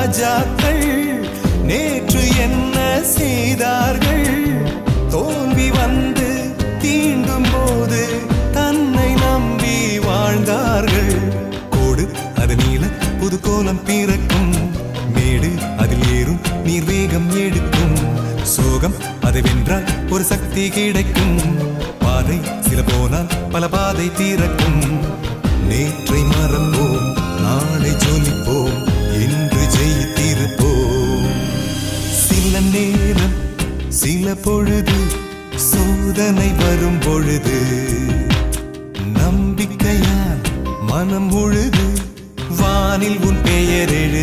ராஜாக்கள் நேற்று என்ன செய்தார்கள்? தோல்வி வந்து தீண்டும் போது தன்னை நம்பி வாழ்ந்தார்கள். கோடு அது நீள புது கோலம் பிறக்கும், மேடு அதில் ஏறும் நீர் வேகம் எடுக்கும். சோகம் அதை வென்றால் ஒரு சக்தி கிடைக்கும். பாதை சில போனால் பல பாதை திறக்கும். நேற்றை மறப்போம், நாளை ஜொலிப்போம், இன்று ஜெயித்திருப்போம். சில நேரம் சில பொழுது சோதனை வரும் பொழுது நம்பிக்கையால் மனம் உழுது வானில் உன் பெயர் எழுது.